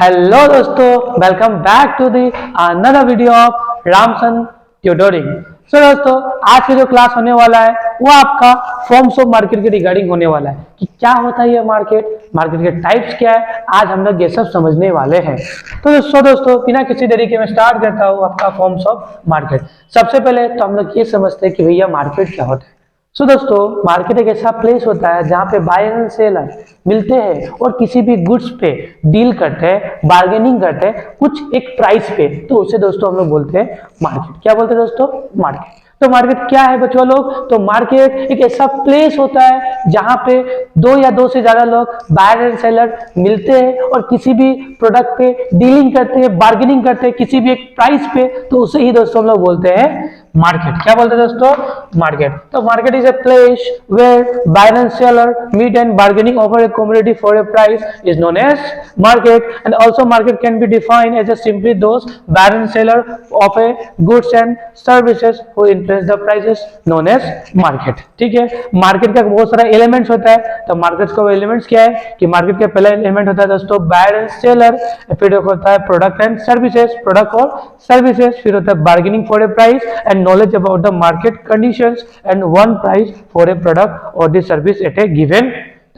Hello दोस्तों, welcome back to the another video of Ramsan tutoring. So दोस्तों, आज की जो क्लास होने वाला है वो आपका फॉर्म्स ऑफ मार्केट के रिगार्डिंग होने वाला है कि क्या होता है ये मार्केट के टाइप्स क्या है, आज हम लोग ये सब समझने वाले हैं। तो दोस्तों बिना किसी देरी के मैं स्टार्ट करता हूँ आपका फॉर्म्स ऑफ मार्केट। सबसे पहले तो हम लोग ये समझते हैं कि भैया मार्केट क्या होता है। सो दोस्तों, मार्केट एक ऐसा प्लेस होता है जहाँ पे बायर एंड सेलर मिलते हैं और किसी भी गुड्स पे डील करते हैं, बार्गेनिंग करते हैं कुछ एक प्राइस पे, तो उसे दोस्तों हम लोग बोलते हैं मार्केट। क्या बोलते हैं दोस्तों? मार्केट। तो मार्केट क्या है बच्चों लोग? तो मार्केट एक ऐसा प्लेस होता है जहां पे दो या दो से ज्यादा लोग बायर एंड सेलर मिलते हैं और किसी भी प्रोडक्ट पे डीलिंग करते हैं, बार्गेनिंग करते हैं किसी भी एक प्राइस पे, तो उसे ही दोस्तों हम लोग बोलते हैं मार्केट। क्या बोलते हैं दोस्तों? मार्केट। तो market is a place where buyer and seller meet and bargaining over a commodity for a price is known as market. And also market can be defined as a simply those buyer and seller of a goods and services who influence the prices known as market. ठीक है, market का बहुत सारा elements होता है। तो market का elements क्या है कि मार्केट का पहला एलिमेंट होता है दोस्तों बायर एंड सेलर, फिर होता है प्रोडक्ट एंड सर्विसेज, प्रोडक्ट और सर्विसेज, फिर होता है bargaining for a price and knowledge about the market conditions and one price for a product or the service at a given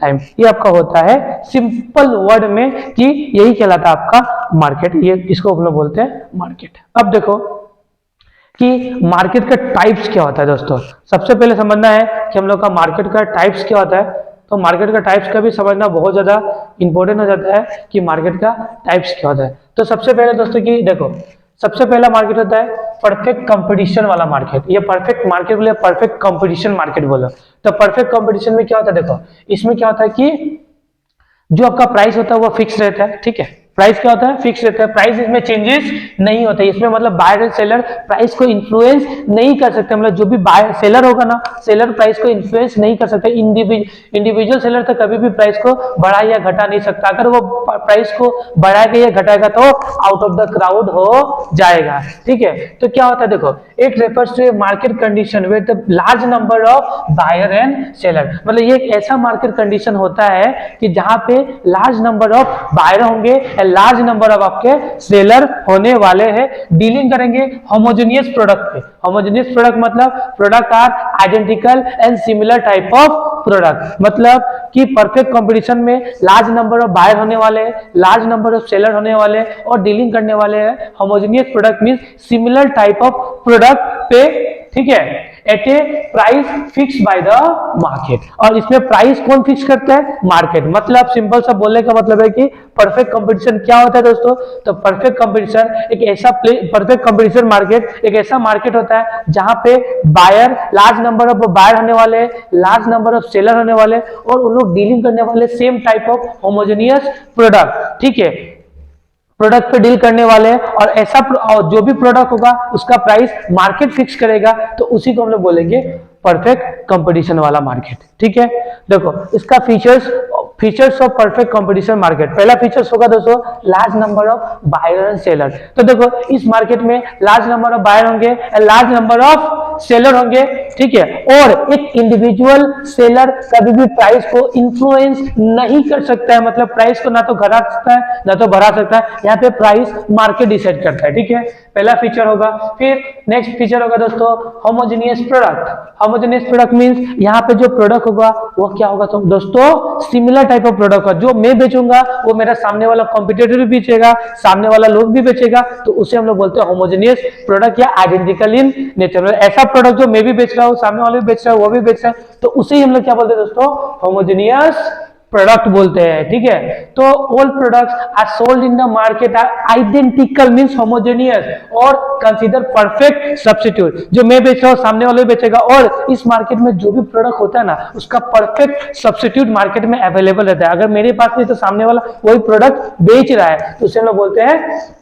time। ये आपका होता है सिंपल वर्ड में कि यही कहलाता है आपका मार्केट। ये इसको हम लोग बोलते हैं मार्केट। अब देखो कि मार्केट का टाइप्स क्या होता है दोस्तों। सबसे पहले समझना है कि हम लोग का मार्केट का टाइप्स क्या होता है। तो मार्केट का टाइप्स का भी समझना बहुत ज्यादा इंपॉर्टेंट हो जाता है कि मार्केट का टाइप्स क्या होता है। तो सबसे पहले दोस्तों कि देखो, सबसे पहला मार्केट होता है परफेक्ट कंपटीशन वाला मार्केट। ये परफेक्ट मार्केट बोले, परफेक्ट कंपटीशन मार्केट बोलो। तो परफेक्ट कंपटीशन में क्या होता है देखो, इसमें क्या होता है कि जो आपका प्राइस होता है वो फिक्स रहता है। ठीक है, प्राइस क्या होता है? फिक्स रहता है। प्राइस इसमें चेंजेस नहीं होता है। इसमें मतलब बायर एंड सेलर प्राइस को इन्फ्लुएंस नहीं कर सकते। मतलब जो भी बायर सेलर होगा ना, सेलर प्राइस को इन्फ्लुएंस नहीं कर सकते। इंडिविजुअल सेलर तो कभी भी प्राइस को बढ़ा या घटा नहीं सकता। अगर वो प्राइस को बढ़ाएगा या घटाएगा तो आउट ऑफ द क्राउड हो जाएगा। ठीक है, तो क्या होता है देखो, it refers to a market condition with the large number of buyer and seller. मतलब ये एक ऐसा मार्केट कंडीशन होता है कि जहां पे लार्ज नंबर ऑफ बायर होंगे, लार्ज नंबर ऑफ आपके सेलर होने वाले हैं, डीलिंग करेंगे होमोजेनियस प्रोडक्ट पे। होमोजेनियस प्रोडक्ट मतलब product are identical and similar type of product. मतलब कि परफेक्ट कंपटीशन में लार्ज नंबर ऑफ बायर होने वाले हैं, लार्ज नंबर ऑफ सेलर होने वाले हैं और डीलिंग करने वाले हैं। Homogeneous product means similar type of product पे, ठीक है, at a price fix by the market. और इसमें प्राइस कौन फिक्स करता है? मार्केट। मतलब सिंपल सा बोलने का मतलब है कि परफेक्ट कंपटीशन क्या होता है दोस्तों। तो परफेक्ट कंपटीशन एक ऐसा परफेक्ट कंपटीशन मार्केट एक ऐसा मार्केट होता है जहां पे buyer, large number of buyer होने वाले, लार्ज नंबर ऑफ सेलर होने वाले और उन लोग डीलिंग करने वाले same type of homogeneous product. ठीक है, प्रोडक्ट पे डील करने वाले हैं और ऐसा और जो भी प्रोडक्ट होगा उसका प्राइस मार्केट फिक्स करेगा, तो उसी को हम लोग बोलेंगे परफेक्ट कंपटीशन वाला मार्केट। ठीक है, देखो इसका features of perfect competition market. पहला फीचर्स होगा दोस्तों large number of buyer and seller. तो देखो इस मार्केट में लार्ज नंबर ऑफ बायर होंगे, लार्ज नंबर ऑफ सेलर होंगे। ठीक है, और एक इंडिविजुअल सेलर कभी भी प्राइस को इन्फ्लुएंस नहीं कर सकता है। मतलब प्राइस को ना तो घटा सकता है ना तो बढ़ा सकता है। यहाँ पे प्राइस मार्केट डिसाइड करता है। ठीक है, पहला फीचर होगा। फिर नेक्स्ट फीचर होगा दोस्तों homogeneous product. Homogeneous product means यहाँ पे जो प्रोडक्ट होगा वो क्या होगा तो दोस्तों सिमिलर टाइप ऑफ प्रोडक्ट होगा। जो मैं बेचूंगा वो मेरा सामने वाला कॉम्पिटिटर भी बेचेगा, सामने वाला लोग भी बेचेगा, तो उसे हम लोग बोलते हैं होमोजेनियस प्रोडक्ट या आइडेंटिकल इन नेचर। ऐसा प्रोडक्ट जो मैं भी बेच रहा हूँ, सामने वाले भी बेच रहा है, वो भी बेच रहा है, तो उसे ही हम लोग क्या बोलते हैं दोस्तों? होमोजेनियस प्रोडक्ट बोलते हैं। ठीक है, तो all products are sold in the market are identical means homogeneous और कंसीडर परफेक्ट सब्स्टिट्यूट। जो मैं बेच रहा हूँ सामने वाले बेचेगा, और इस मार्केट में जो भी प्रोडक्ट होता है ना उसका परफेक्ट सब्स्टिट्यूट मार्केट में अवेलेबल रहता है। अगर मेरे पास नहीं तो सामने वाला वही प्रोडक्ट बेच रहा है, तो उसे हम लोग बोलते हैं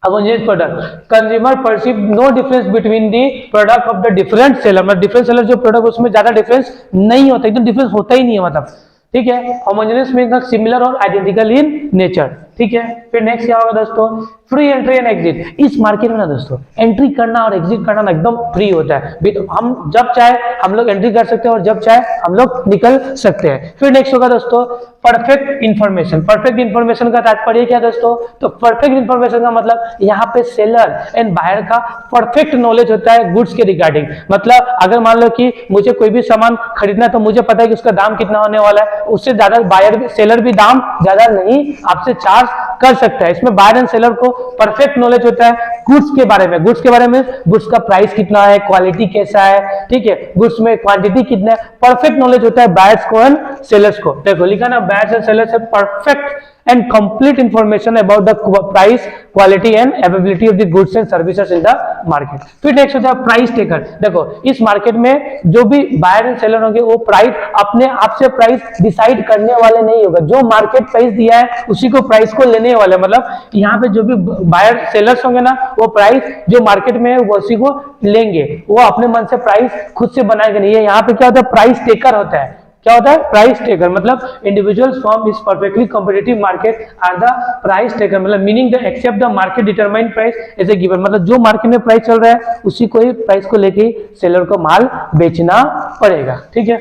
homogeneous product। consumer perceive no difference between the product of the different seller। मतलब डिफरेंट सेलर जो प्रोडक्ट उसमें ज्यादा डिफरेंस नहीं होता, एकदम डिफरेंस होता ही नहीं है। मतलब ठीक है, होमोजेनियस मींस सिमिलर और आइडेंटिकल इन नेचर। ठीक है। फिर नेक्स्ट क्या होगा दोस्तों, फ्री एंट्री एंड एग्जिट। इस मार्केट में ना दोस्तों एंट्री करना और एग्जिट करना ना एकदम फ्री होता है, हम जब चाहे हम लोग एंट्री कर सकते हैं और जब चाहे हम लोग निकल सकते हैं। फिर नेक्स्ट होगा दोस्तों परफेक्ट इंफॉर्मेशन। परफेक्ट इंफॉर्मेशन का तात्पर्य क्या दोस्तों, तो परफेक्ट इंफॉर्मेशन का मतलब यहाँ पे सेलर एंड बायर का परफेक्ट नॉलेज होता है गुड्स के रिगार्डिंग। मतलब अगर मान लो कि मुझे कोई भी सामान खरीदना है तो मुझे पता है कि उसका दाम कितना होने वाला है, उससे ज्यादा बायर भी सेलर भी दाम ज्यादा नहीं आपसे चार्ज कर सकता है। इसमें बायर एंड सेलर को परफेक्ट नॉलेज होता है गुड्स के बारे में। गुड्स के बारे में गुड्स का प्राइस कितना है, क्वालिटी कैसा है, ठीक है, गुड्स में क्वांटिटी कितना है, परफेक्ट नॉलेज होता है बायर्स को एंड सेलर्स को। देखो लिखा ना, buyers and sellers have perfect and complete information about the price, quality and availability of the goods and services in the market। फिर नेक्स्ट होता है प्राइस टेकर। देखो इस मार्केट में जो भी बायर एंड सेलर होंगे वो प्राइस अपने आप से प्राइस डिसाइड करने वाले नहीं होगा, जो मार्केट प्राइस दिया है उसी को प्राइस को लेने वाले। मतलब यहाँ पे जो भी बायर सेलर्स होंगे ना वो प्राइस जो मार्केट में है वो उसी को लेंगे, वो अपने मन से प्राइस खुद से बनाएंगे नहीं। यहाँ पे क्या होता है, प्राइस टेकर होता है। क्या होता है, प्राइस टेकर। मतलब इंडिविजुअल्स फ्रॉम इस perfectly competitive market are the price taker. मतलब meaning they accept the market determined price as a given. मतलब जो मार्केट में प्राइस चल रहा है उसी को ही प्राइस को लेके सेलर को माल बेचना पड़ेगा, ठीक है।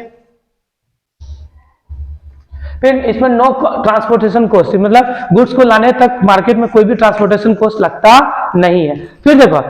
फिर इसमें नो ट्रांसपोर्टेशन कॉस्ट, मतलब गुड्स को लाने तक मार्केट में कोई भी ट्रांसपोर्टेशन कॉस्ट लगता नहीं है। फिर देखो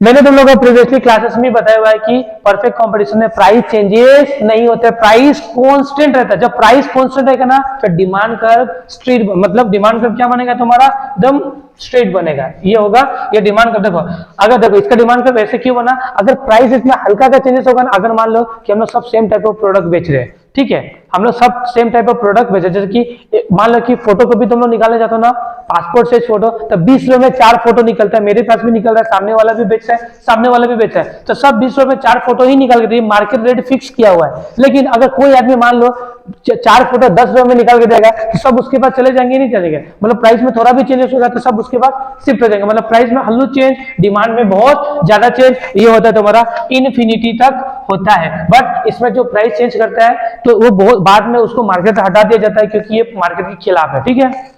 मैंने तुम लोगों को प्रीवियसली क्लासेस में बताया हुआ है कि परफेक्ट कंपटीशन में प्राइस चेंजेस नहीं होते, प्राइस कांस्टेंट रहता है। जब प्राइस कांस्टेंट रहेगा ना तो डिमांड कर्व स्ट्रेट, मतलब डिमांड कर्व क्या बनेगा तुम्हारा, एकदम स्ट्रेट बनेगा। ये होगा ये डिमांड कर्व। देखो अगर देखो इसका डिमांड कर्व ऐसे क्यों बना, अगर प्राइस इसमें हल्का का चेंजेस होगा ना, अगर मान लो कि हम लोग सब सेम टाइप ऑफ प्रोडक्ट बेच रहे हैं, ठीक है, हम लोग सब सेम टाइप ऑफ प्रोडक्ट बेचे, जैसे कि मान लो कि फोटो कॉपी तुम लोग निकालने जाते हो ना, पासपोर्ट साइज फोटो, तो 20 रुपए में 4 फोटो निकलता है, मेरे पास भी निकल रहा है, सामने वाला भी बेचता है, सामने वाला भी बेचता है, तो सब 20 रुपए में 4 फोटो ही निकाल के, मार्केट रेट फिक्स किया हुआ है। लेकिन अगर कोई आदमी मान लो 4 फोटो 10 रुपए में निकाल के देगा तो सब उसके पास चले जाएंगे, नहीं चलेंगे। मतलब प्राइस में थोड़ा भी चेंजेस होगा तो सब उसके पास शिफ्ट हो जाएंगे। मतलब प्राइस में हल्लू चेंज, डिमांड में बहुत ज्यादा चेंज, ये होता है तुम्हारा इनफिनिटी तक होता है। बट इसमें जो प्राइस चेंज करता है तो वो बहुत बाद में उसको मार्केट से हटा दिया जाता है, क्योंकि ये मार्केट के खिलाफ है, ठीक है।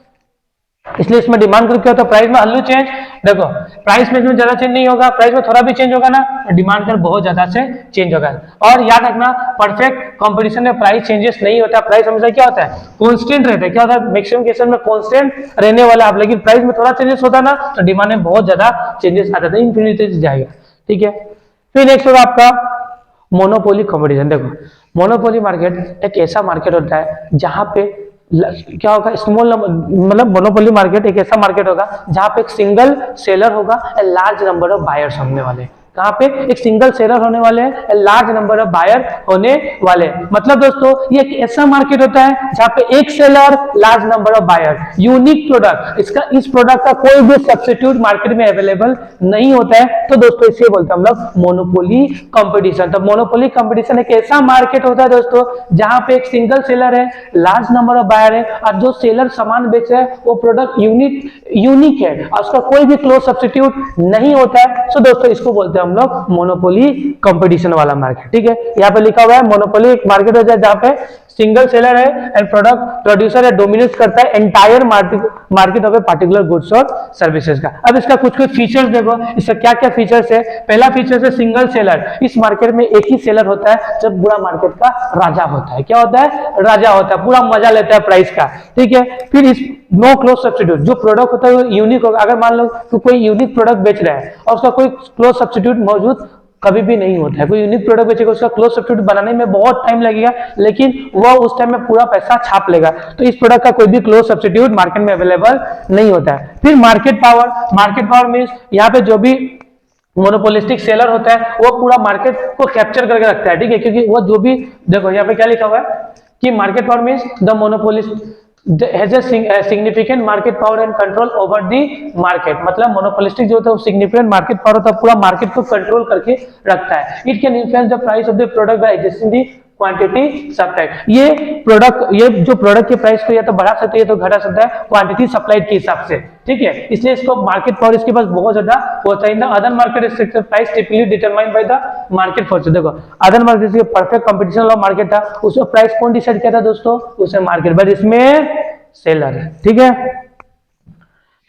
इसलिए इसमें डिमांड कर्व क्या होता है, प्राइस में हल्लू चेंज। देखो प्राइस में ज्यादा चेंज नहीं होगा, प्राइस में थोड़ा भी चेंज होगा ना तो डिमांड कर्व बहुत ज्यादा से चेंज होगा। और याद रखना परफेक्ट कंपटीशन में प्राइस चेंजेस नहीं होता, प्राइस हमेशा क्या होता है, कांस्टेंट रहता है। क्या होता है, मैक्सिमम केसेस में कांस्टेंट रहने वाला है, लेकिन प्राइस में थोड़ा चेंजेस होता है ना तो डिमांड में बहुत ज्यादा चेंजेस आ जाता है, इनफिनिटी जाएगा, ठीक है। फिर नेक्स्ट होगा आपका मोनोपोली कंपटीशन। देखो मोनोपोली मार्केट एक ऐसा मार्केट होता है जहां पे क्या होगा, स्मॉल मतलब मोनोपोली मार्केट एक ऐसा मार्केट होगा जहां पे एक सिंगल सेलर होगा and large number of buyers होने वाले। कहां पे एक सिंगल सेलर होने वाले हैं and large number of buyer होने वाले। मतलब दोस्तों ये एक ऐसा मार्केट होता है जहां पे एक seller large number of buyer, unique product, इस प्रोडक्ट का कोई भी सब्स्टिट्यूट मार्केट में अवेलेबल नहीं होता है, तो दोस्तों इसे बोलते हैं हम लोग मोनोपोली कंपटीशन। तो मोनोपोली कंपटीशन एक ऐसा मार्केट होता है दोस्तों जहां पे एक सिंगल सेलर है, लार्ज नंबर ऑफ बायर है, और जो सेलर सामान बेच रहा है वो प्रोडक्ट यूनिक है और उसका कोई भी क्लोज सब्स्टिट्यूट नहीं होता है। सो दोस्तों इसको बोलते हैं हम लोग मोनोपोली कंपटीशन वाला मार्केट, ठीक है। यहाँ पे लिखा हुआ है मोनोपोली एक मार्केट होता है जहां पे सिंगल सेलर है एंड प्रोडक्ट प्रोड्यूसर है, डोमिनेट करता है entire market of a particular goods और सर्विसेज का। अब इसका कुछ फीचर्स देखो, इसका क्या क्या फीचर्स है। पहला फीचर है सिंगल सेलर। इस मार्केट में एक ही सेलर होता है जब पूरा मार्केट का राजा होता है। क्या होता है, राजा होता है, पूरा मजा लेता है प्राइस का, ठीक है। फिर इस नो क्लोज सब्स्टिट्यूट, जो प्रोडक्ट होता है वो यूनिक होगा। अगर मान लो तो कोई यूनिक प्रोडक्ट बेच रहा है और उसका कोई क्लोज सब्स्टिट्यूट मौजूद कभी भी नहीं होता है। कोई यूनिक प्रोडक्ट बेचेगा उसका क्लोज सब्स्टिट्यूट बनाने में बहुत टाइम लगेगा, लेकिन वह उस टाइम में पूरा पैसा छाप लेगा। तो इस प्रोडक्ट का कोई भी क्लोज सब्स्टिट्यूट मार्केट में अवेलेबल नहीं होता है। फिर मार्केट पावर मींस यहाँ पे जो भी मोनोपोलिस्टिक सेलर होता है वो पूरा मार्केट को कैप्चर करके रखता है, ठीक है। क्योंकि वो जो भी देखो यहाँ पे क्या लिखा हुआ है कि market power means the monopolist has a significant market power and control over the market। मतलब मोनोपोलिस्टिक जो होता है वो significant market power होता है, पूरा मार्केट को कंट्रोल करके रखता है। It can influence the price of the product by adjusting the quantity supply. ये जो प्रोडक्ट के प्राइस को या तो बढ़ा सकता है या तो घटा सकता है क्वांटिटी सप्लाई के हिसाब से, ठीक है। इसलिए इसको मार्केट पावर इसके पास बहुत ज्यादा होता है। In the other market structure price typically determined by the market force. देखो अदर मार्केट के परफेक्ट कंपटीशन वाला मार्केट था, उसमें प्राइस कौन डिसाइड किया था दोस्तों, उसमें मार्केट, बट इसमें सेलर, ठीक है।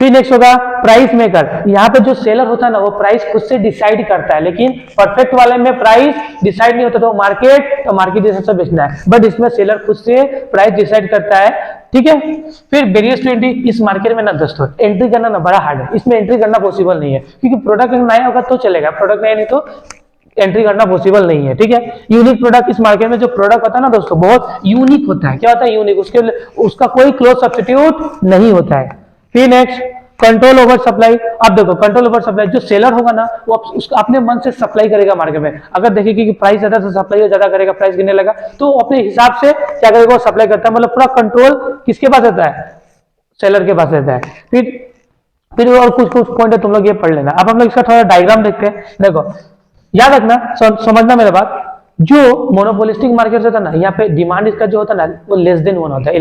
फिर नेक्स्ट होगा प्राइस मेकर। यहाँ पे जो सेलर होता है ना वो प्राइस खुद से डिसाइड करता है, लेकिन परफेक्ट वाले में प्राइस डिसाइड नहीं होता, तो मार्केट के हिसाब से बेचना है, बट इसमें सेलर खुद से प्राइस डिसाइड करता है। ठीक है। फिर बैरियर्स टू एंट्री, इस मार्केट में ना दोस्तों एंट्री करना ना बड़ा हार्ड है, इसमें एंट्री करना पॉसिबल नहीं है, क्योंकि प्रोडक्ट नया होगा तो चलेगा, प्रोडक्ट नया नहीं तो एंट्री करना पॉसिबल नहीं है। ठीक है। यूनिक प्रोडक्ट, इस मार्केट में जो प्रोडक्ट होता है ना दोस्तों बहुत यूनिक होता है। क्या होता है? यूनिक, उसका कोई क्लोज सब्स्टिट्यूट नहीं होता है। फिर नेक्स्ट कंट्रोल ओवर सप्लाई। अब देखो कंट्रोल ओवर सप्लाई, जो सेलर होगा ना वो उसका अपने मन से सप्लाई करेगा मार्केट में। अगर देखेगी कि प्राइस ज्यादा तो सप्लाई ज्यादा करेगा, प्राइस गिरने लगा तो अपने हिसाब से क्या करेगा, वो सप्लाई करता है। मतलब पूरा कंट्रोल किसके पास रहता है? सेलर के पास रहता है। फिर और कुछ पॉइंट है, तुम लोग ये पढ़ लेना। अब हम लोग इसका थोड़ा डायग्राम देखते हैं। देखो याद रखना, समझना मेरा बात। जो मोनोपोलिस्टिक मार्केट होता है ना, यहाँ पे डिमांड इसका जो होता है ना वो लेस देन 1 होता है।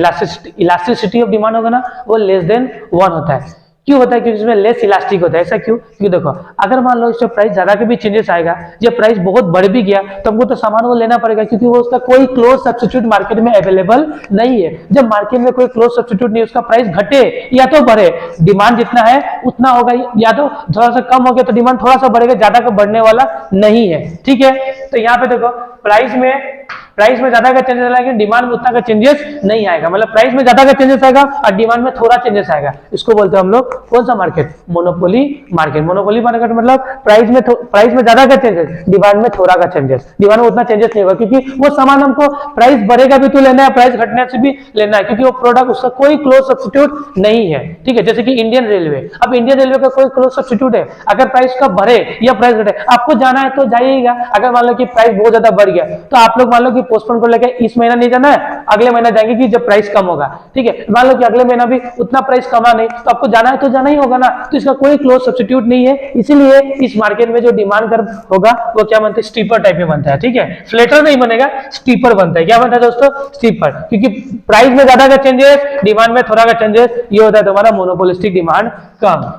इलास्टिसिटी ऑफ डिमांड होगा ना वो लेस देन 1 होता है। क्यों होता है? क्योंकि इसमें लेस इलास्टिक होता है। ऐसा क्यों? क्योंकि देखो अगर मान लो इसमें प्राइस ज्यादा के भी चेंजेस आएगा, जब प्राइस बहुत बढ़ भी गया तो हमको तो सामान वो लेना पड़ेगा, क्योंकि वो उसका कोई क्लोज सब्स्टिट्यूट मार्केट में अवेलेबल नहीं है। जब मार्केट में कोई क्लोज सब्स्टिट्यूट नहीं, उसका प्राइस घटे या तो बढ़े, डिमांड जितना है उतना होगा, या तो थोड़ा सा कम हो गया तो डिमांड थोड़ा सा बढ़ेगा, ज्यादा का बढ़ने वाला नहीं है। ठीक है। तो यहाँ पे देखो प्राइस में ज्यादा का चेंजेस आएगा, लेकिन डिमांड में उतना का चेंजेस नहीं आएगा। मतलब प्राइस में ज्यादा का चेंजेस आएगा और डिमांड में थोड़ा चेंजेस आएगा। इसको बोलते हैं हम लोग कौन सा market? Monopoly market. Monopoly market मतलब प्राइस में ज्यादा का चेंजेस, डिमांड में थोड़ा का चेंजेस। डिमांड में उतना चेंजेस नहीं होगा, क्योंकि वो सामान हमको प्राइस बढ़ेगा भी तो लेना है, प्राइस घटने से भी लेना है, क्योंकि वो प्रोडक्ट उसका कोई क्लोज सब्स्टिट्यूट नहीं है। ठीक है। जैसे कि इंडियन रेलवे, अब इंडियन रेलवे का कोई क्लोज सब्स्टिट्यूट है, अगर प्राइस का बढ़े या प्राइस घटे आपको जाना है तो जाइएगा। अगर मान लो कि प्राइस बहुत ज्यादा बढ़ गया तो आप लोग मान लो कि पोस्टपोन कर लेके इस महीना नहीं जाना है, अगले महीना जाएंगे कि जब प्राइस कम होगा। ठीक है। मान लो कि अगले महीना भी उतना प्राइस कमा नहीं, तो आपको जाना है तो जाना ही होगा ना, तो इसका कोई क्लोज सब्स्टिट्यूट नहीं है। इसीलिए इस मार्केट में जो डिमांड कर्व होगा वो क्या बनता है? स्टीपर टाइप में बनता है। ठीक है। फ्लैटर नहीं बनेगा, स्टीपर बनता है। क्या बनता है दोस्तों? स्टीपर, क्योंकि प्राइस में ज्यादा का चेंजेस, डिमांड में थोड़ा का चेंजेस, ये होता है तुम्हारा मोनोपोलिस्टिक डिमांड कर्व।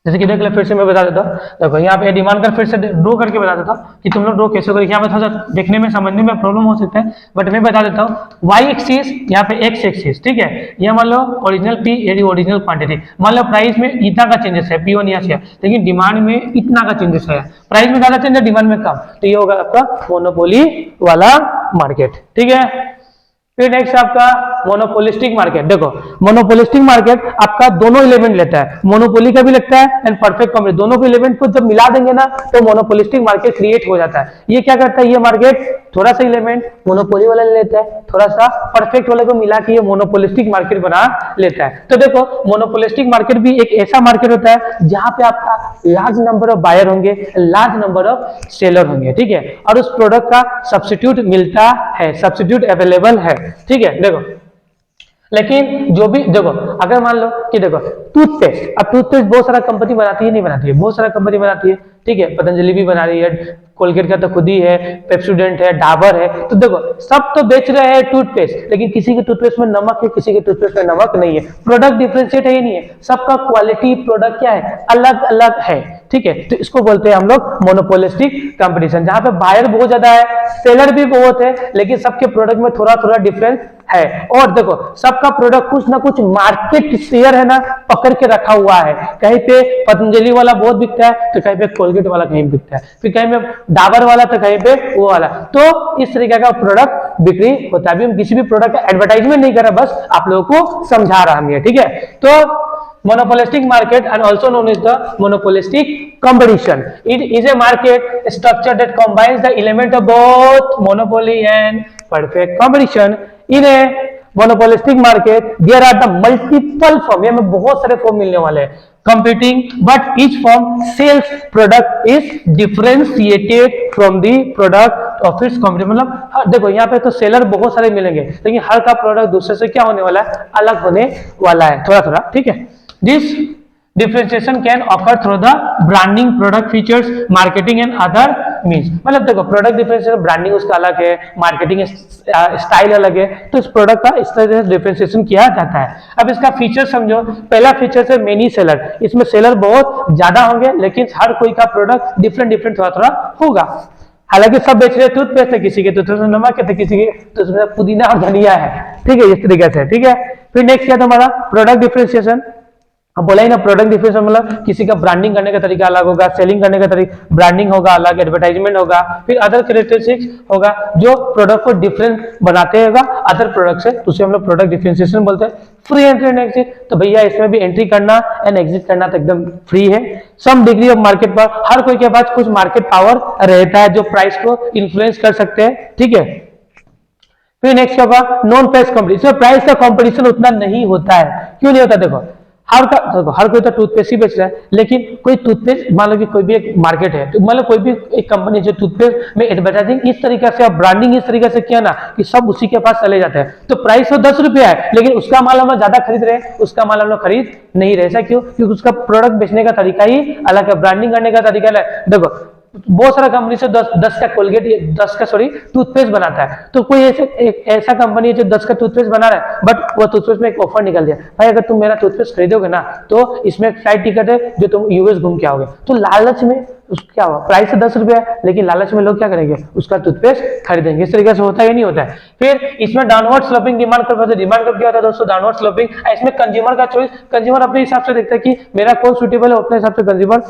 जैसे कि देख ले, फिर से मैं बता देता हूँ। देखो यहाँ पे डिमांड कर फिर से ड्रॉ करके बता देता हूँ कि तुम लोग ड्रॉ कैसे करोगे। यहाँ पे थोड़ा सा देखने में समझने में प्रॉब्लम हो सकता है, बट मैं बता देता हूँ। वाई एक्सिस, यहाँ पे एक्स एक्सिस। ठीक है। ये मान लो ओरिजिनल पी, यदि ओरिजिनल क्वांटिटी, मान लो प्राइस में इतना का चेंजेस है, P1 यहाँ से, लेकिन डिमांड में इतना का चेंजेस है। प्राइस में ज्यादा चेंज है, डिमांड में कम, तो ये होगा आपका मोनोपोली वाला मार्केट। ठीक है। फिर नेक्स्ट आपका मोनोपोलिस्टिक मार्केट। देखो मोनोपोलिस्टिक मार्केट आपका दोनों एलिमेंट लेता है, मोनोपोली का भी लगता है एंड परफेक्ट कॉम्बिनेशन, दोनों के एलिमेंट को जब मिला देंगे ना तो मोनोपोलिस्टिक मार्केट क्रिएट हो जाता है। ये क्या करता है? ये मार्केट थोड़ा सा एलिमेंट मोनोपोली वाला ले लेता है, थोड़ा सा परफेक्ट वाले को मिला के ये मोनोपोलिस्टिक मार्केट बना लेता है। तो देखो मोनोपोलिस्टिक मार्केट भी एक ऐसा मार्केट होता है जहां पे आपका लार्ज नंबर ऑफ बायर होंगे, लार्ज नंबर ऑफ सेलर होंगे। ठीक है। और उस प्रोडक्ट का सब्स्टिट्यूट मिलता है, सब्स्टिट्यूट अवेलेबल है। ठीक है। देखो लेकिन जो भी देखो, अगर मान लो कि देखो टूथपेस्ट, अब टूथपेस्ट बहुत सारा कंपनी बनाती है, नहीं बनाती है, बहुत सारा कंपनी बनाती है। ठीक है। पतंजलि भी बना रही है, कोलगेट का तो खुद ही है, पेप्सोडेंट है, डाबर है। तो देखो सब तो बेच रहे हैं टूथपेस्ट, लेकिन किसी के टूथपेस्ट में नमक है, किसी के टूथपेस्ट में नमक नहीं है। प्रोडक्ट डिफरेंशिएट है ही नहीं है, सबका क्वालिटी प्रोडक्ट क्या है? अलग अलग है। ठीक है। तो इसको बोलते हैं हम लोग मोनोपोलिस्टिक कंपटीशन, जहां पे बायर बहुत ज्यादा है, सेलर भी बहुत है, लेकिन सबके प्रोडक्ट में थोड़ा थोड़ा डिफरेंस है। और देखो सबका प्रोडक्ट कुछ ना कुछ मार्केट शेयर है ना पकड़ के रखा हुआ है। कहीं पे पतंजलि वाला बहुत बिकता है तो कहीं पे कोलगेट वाला कहीं बिकता है, फिर कहीं पे डाबर वाला तो कहीं पे वो वाला। तो इस तरीके का प्रोडक्ट बिक्री होता है। अभी हम किसी भी प्रोडक्ट का एडवर्टाइजमेंट नहीं कर रहे, बस आप लोगों को समझा रहा हूं। ठीक है। तो monopolistic market and also known as the monopolistic competition, it is a market structure that combines the element of both monopoly and perfect competition. In a monopolistic market there are the multiple firm, ये में बहुत सारे form मिलने वाले हैं competing, but each firm sells product is differentiated from the product of its competitor। मतलब देखो यहाँ पे तो सेलर बहुत सारे मिलेंगे, लेकिन हर का प्रोडक्ट दूसरे से क्या होने वाला है? अलग होने वाला है थोड़ा थोड़ा। ठीक है। This differentiation can occur through the branding, product features, marketing and other means। मतलब देखो प्रोडक्ट डिफरेंशिएशन, ब्रांडिंग उसका अलग है, मार्केटिंग स्टाइल अलग है, तो इस प्रोडक्ट का इस तरह से डिफरेंशिएशन किया जाता है। अब इसका फीचर समझो। पहला फीचर है मेनी सेलर, इसमें सेलर बहुत ज्यादा होंगे, लेकिन हर कोई का प्रोडक्ट डिफरेंट थोड़ा थोड़ा होगा। हालांकि सब बेच रहे टूथपेस्ट है, किसी के टूथपेस्ट में नमक है, किसी के टूथपेस्ट में पुदीना और धनिया है। ठीक है। इस तरीके से। ठीक है। फिर नेक्स्ट क्या तुम्हारा? Product differentiation. अब बोला ही ना, प्रोडक्ट डिफरेंशिएशन मतलब किसी का ब्रांडिंग करने का तरीका अलग होगा, सेलिंग करने का तरीका, ब्रांडिंग होगा अलग, एडवर्टाइजमेंट होगा, फिर अदर कैरेक्टरिस्टिक्स होगा जो प्रोडक्ट को डिफरेंट बनाते होगा अदर प्रोडक्ट से, तो उसे हम लोग प्रोडक्ट डिफरेंशिएशन बोलते हैं। फ्री एंट्री एंड एग्जिट, तो भैया इसमें भी एंट्री करना एंड एग्जिट करना तो एकदम फ्री है। Some degree of market power, हर कोई के पास कुछ मार्केट पावर रहता है जो प्राइस को इन्फ्लुएंस कर सकते हैं, ठीक है। फिर नेक्स्ट क्या होगा, नॉन प्राइस कंपटीशन, प्राइस का कंपटीशन उतना नहीं होता है। क्यों नहीं होता, देखो हर कोई तो टूथपेस्ट ही बेच रहा है, लेकिन कोई टूथपेस्ट, मान लो कि कोई भी एक मार्केट है, तो मतलब कोई भी एक कंपनी जो टूथपेस्ट में एडवर्टाइजिंग इस तरीके से और ब्रांडिंग इस तरीके से किया ना कि सब उसी के पास चले जाते हैं, तो प्राइस तो 10 रुपया है, लेकिन उसका माल हम लोग ज्यादा खरीद रहे हैं, उसका माल हम लोग खरीद नहीं रहे। ऐसा क्यों, क्योंकि उसका प्रोडक्ट बेचने का तरीका ही अलग है, ब्रांडिंग करने का तरीका अलग है। देखो बहुत सारा कंपनी से 10 का कोलगेट, 10 का सॉरी टूथपेस्ट बनाता है, तो कोई ऐसा कंपनी है जो 10 का टूथपेस्ट बना रहा है, बट वो टूथपेस्ट में एक ऑफर निकल दिया, भाई अगर तुम मेरा टूथपेस्ट खरीदोगे ना तो इसमें एक फ्लाइट टिकट है जो तुम यूएस घूम के आओगे, तो लालच में क्या हुआ, प्राइस है 10 रुपया, लेकिन लालच में लोग क्या करेंगे, उसका टूथपेस्ट खरीदेंगे। इस तरीके से होता है नहीं होता है। फिर इसमें डाउनवर्ड स्लोपिंग डिमांड कर, डिमांड कर क्या होता है दोस्तों, डाउनवर्ड स्लोपिंग, इसमें कंज्यूमर का चॉइस, कंज्यूमर अपने हिसाब से देखता है कि मेरा कौन सुटेबल है, अपने हिसाब से कंज्यूमर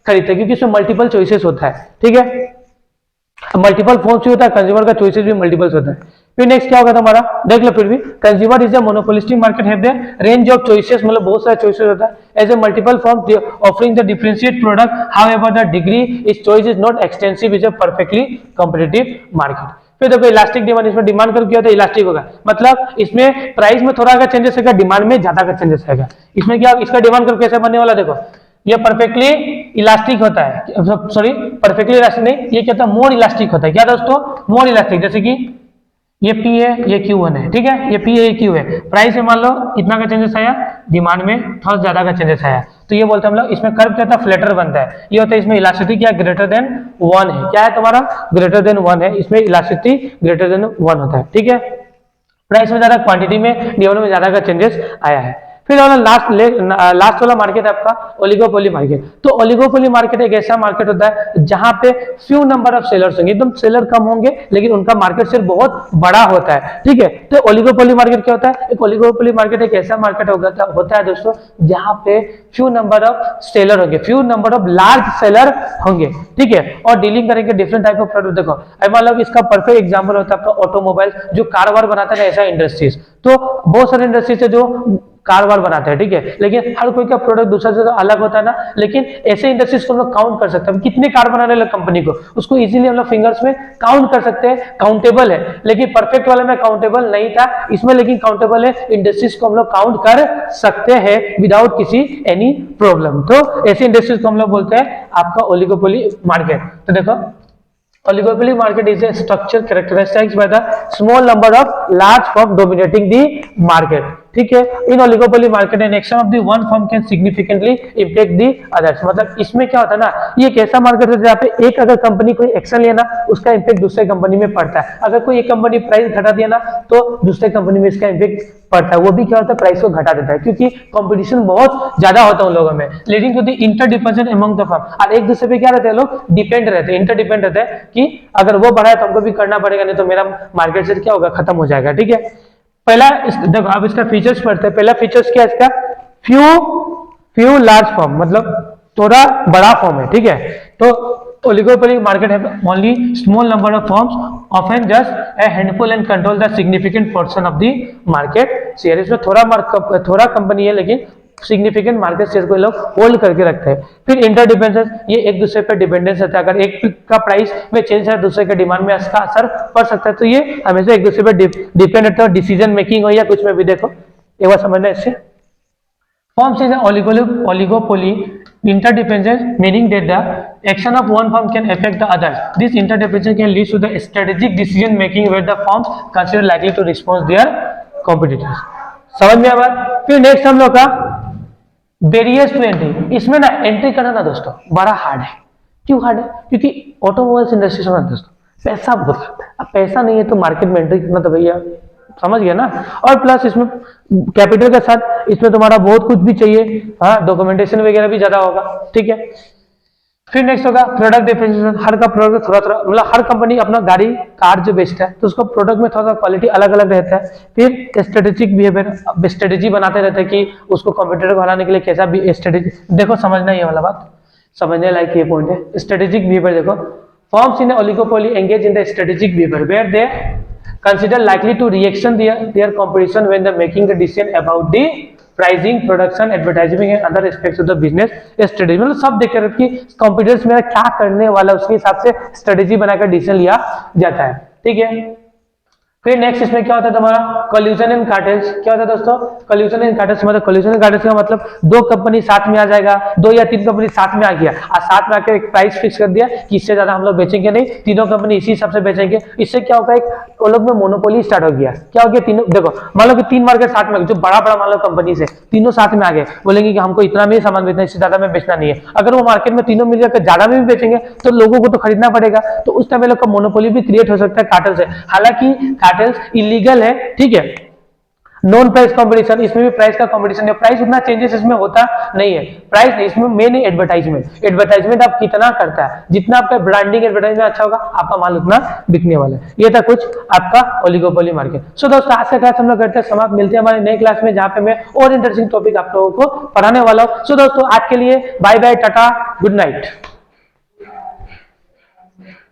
खरीदते हैं, क्योंकि इसमें मल्टीपल चॉइसेस होता है, ठीक है। मल्टीपल फोन्स होता है, कंज्यूमर का चॉइसेस भी मल्टीपल्स होता है। फिर नेक्स्ट क्या होगा तुम्हारा, देख लो, फिर भी consumer is a monopolistic market, have the range of choices, मतलब बहुत सारे चॉइसेस होता है, as a multiple form offering the differentiate product, however the degree is choice is not extensive, is a perfectly competitive market. फिर देखो elastic demand, इसमें demand कर क्या होता है, इलास्टिक होगा, मतलब इसमें प्राइस में थोड़ा का चेंजेस होगा, डिमांड में ज्यादा का चेंजेस आएगा। इसमें क्या, इसका डिमांड कर कैसे बनने वाला, देखो ये परफेक्टली इलास्टिक होता है, सॉरी परफेक्टली इलास्टिक नहीं, ये क्या होता है, मोर इलास्टिक होता है। क्या दोस्तों, मोर इलास्टिक, जैसे कि ये P है, ये Q1 है, ठीक है, ये P है, ये Q है, प्राइस में मान लो इतना का चेंजेस आया, डिमांड में थोड़ा ज्यादा का चेंजेस आया, तो ये बोलते हैं हम लोग, इसमें कर्व क्या होता है, फ्लैटर बनता है। ये होता है इसमें इलास्टिसिटी क्या ग्रेटर देन 1 है, क्या है तुम्हारा, ग्रेटर देन 1 है, इसमें इलास्टिसिटी ग्रेटर देन 1 होता है, ठीक है। प्राइस में ज्यादा, क्वांटिटी में, डिमांड में ज्यादा का चेंजेस आया है। फिर लास्ट वाला मार्केट है आपका ओलिगोपोली मार्केट। तो ओलिगोपोली मार्केट एक ऐसा मार्केट होता है जहां पे फ्यू नंबर ऑफ सेलर्स होंगे, एकदम सेलर कम होंगे, लेकिन उनका मार्केट शेयर बहुत बड़ा होता है, ठीक है। तो ओलिगोपोली मार्केट क्या होता है, एक ओलिगोपोली मार्केट एक ऐसा मार्केट होता है दोस्तों जहां पे फ्यू नंबर ऑफ सेलर होंगे, few number of large seller होंगे, ठीक है, और डीलिंग करेंगे डिफरेंट टाइप ऑफ प्रोडक्ट। देखो मतलब इसका परफेक्ट एग्जांपल होता है आपका ऑटोमोबाइल, जो कार वार बनाता है ऐसा इंडस्ट्रीज, तो बहुत सारे इंडस्ट्रीज है जो कार वार बनाते हैं, ठीक है, लेकिन हर कोई का प्रोडक्ट दूसरा से अलग होता है ना, लेकिन ऐसे इंडस्ट्रीज को हम लोग काउंट कर सकते हैं, कितने कार बनाने लगे कंपनी को, उसको इजीली हम लोग फिंगर्स में काउंट कर सकते हैं, काउंटेबल है। लेकिन परफेक्ट वाले में काउंटेबल नहीं था, इसमें लेकिन काउंटेबल है, इंडस्ट्रीज को हम लोग काउंट कर सकते हैं विदाउट किसी एनी प्रॉब्लम। तो ऐसी इंडस्ट्रीज को हम लोग बोलते हैं आपका ओलिगोपोली मार्केट। तो देखो oligopoly market is a structure characterized by the small number of large firms dominating the market, ठीक है। In oligopoly market and action of the one firm can significantly impact the others, मतलब इसमें क्या होता है ना, ये एक ऐसा मार्केट है जहाँ पे एक अगर कंपनी कोई एक्शन लिया ना, उसका इंपैक्ट दूसरे कंपनी में पड़ता है। अगर कोई एक कंपनी प्राइस घटा दिया ना, तो दूसरे कंपनी में इसका इंपैक्ट पड़ता है, वो भी क्या होता है, प्राइस को घटा देता है, क्योंकि कंपटीशन बहुत ज्यादा होता है उन लोगों में, leading to the interdependence among the firm, और एक दूसरे पे क्या रहते हैं लोग, डिपेंड रहते हैं, इंटरडिपेंड रहते हैं, कि अगर वो बढ़ा है तो हमको भी करना पड़ेगा, नहीं तो मेरा मार्केट शेयर क्या होगा, खत्म हो जाएगा, ठीक है। पहला देखो अब इसका फीचर्स पढ़ते हैं। पहला फीचर्स क्या है इसका, फ्यू लार्ज फर्म, मतलब थोड़ा बड़ा फर्म है, ठीक है। तो ओलिगोपोली मार्केट है only small number of firms often just a handful and control the significant portion of the market share. इसमें थोड़ा कंपनी है, लेकिन सिग्निफिकेंट मार्केट शेयर को लोग होल्ड करके रखते हैं। फिर इंटरडिपेंडेंस, ये एक दूसरे पर डिपेंडेंस रहता है, अगर एक का प्राइस में चेंज है दूसरे के डिमांड में इसका असर पड़ सकता है, तो ये हमेशा एक दूसरे पर डिपेंड रहता है, डिसीजन मेकिंग हो या कुछ में भी। देखो एक बार समझना इससे, firms is oligopoly interdependence, meaning that the action of one firm can affect the others. This interdependence can lead to the strategic decision making where the firms consider likely to respond their competitors. समझ में आ बात। फिर next हम लोग का barriers to entry. इसमें ना entry करना ना दोस्तों बड़ा हार्ड है। क्यों हार्ड है? क्योंकि ऑटोमोबाइल्स इंडस्ट्री में दोस्तों पैसा बहुत लगता है। अब पैसा नहीं है तो मार्केट में एंट्री करना तो भैया समझ गया ना। और प्लस इसमें कैपिटल के साथ इसमें तुम्हारा बहुत कुछ भी चाहिए, हाँ, डॉक्यूमेंटेशन वगैरह भी ज्यादा होगा, ठीक है। फिर नेक्स्ट होगा प्रोडक्ट डिफरेंशिएशन। हर का प्रोडक्ट थोड़ा थोड़ा, मतलब हर कंपनी अपना गाड़ी कार जो बेचता है तो उसको प्रोडक्ट में थोड़ा सा क्वालिटी अलग अलग रहता है। फिर स्ट्रेटेजिक बिहेवियर, स्ट्रेटेजी बनाते रहते हैं कि उसको कॉम्पिटिटर को हराने के लिए कैसा भी स्ट्रेटेजी, देखो समझना ये वाला बात, समझने लायक ये पॉइंट है। स्ट्रेटेजिक बिहेवियर देखो, firms in oligopoly engage in the strategic behaviour where they consider likely to reaction their competition when they're making the decision about the pricing, production, advertising and other aspects of the business strategy। मतलब सब देखते रहते कि competitors मेरा क्या करने वाला, उसके हिसाब से स्ट्रेटेजी बनाकर डिसीजन लिया जाता है, ठीक है। फिर नेक्स्ट इसमें क्या होता है तुम्हारा कोल्यूजन एंड कार्टेल्स। क्या होता है दोस्तों कोल्यूजन एंड कार्टेल्स, मतलब कोल्यूजन एंड कार्टेल्स का मतलब दो कंपनी साथ में आ जाएगा, दो या तीन कंपनी साथ में आ गया और साथ में आकर एक प्राइस फिक्स कर दिया कि इससे ज्यादा हम लोग बेचेंगे नहीं, तीनों कंपनी इसी हिसाब से बेचेंगे। इससे क्या होगा, एक वो लोग में मोनोपोली स्टार्ट हो गया। क्या हो गया, तीनों देखो मान लो कि तीन मार्केट साथ में, जो बड़ा बड़ा मान लो कंपनी से तीनों साथ में आ गए, बोलेंगे कि हमको इतना में सामान बेचना है, इससे ज्यादा में बेचना नहीं है। अगर वो मार्केट में तीनों मिल जाकर ज्यादा में भी बेचेंगे तो लोगों को तो खरीदना पड़ेगा, तो उस टाइम लोग का मोनोपोली भी क्रिएट हो सकता है कार्टेल से। हालांकि कार्टेल्स इलीगल है, ठीक है। नॉन प्राइस कंपटीशन, इसमें भी प्राइस का कंपटीशन है, प्राइस उतना चेंजेस इसमें होता नहीं है। प्राइस नहीं, इसमें मेन है एडवर्टाइजमेंट। एडवर्टाइजमेंट आप कितना करता है, जितना आपका ब्रांडिंग एडवर्टाइजमेंट अच्छा होगा आपका माल उतना बिकने वाला है। ये था कुछ आपका ओलिगोपोली मार्केट। सो दोस्तों आज का क्लास हम लोग करते हैं समाप्त, मिलते हैं हमारे नए क्लास में जहां पे मैं और इंटरेस्टिंग टॉपिक आप लोगों को पढ़ाने वाला हूं। सो दोस्तों आज के लिए bye bye, tata, good night.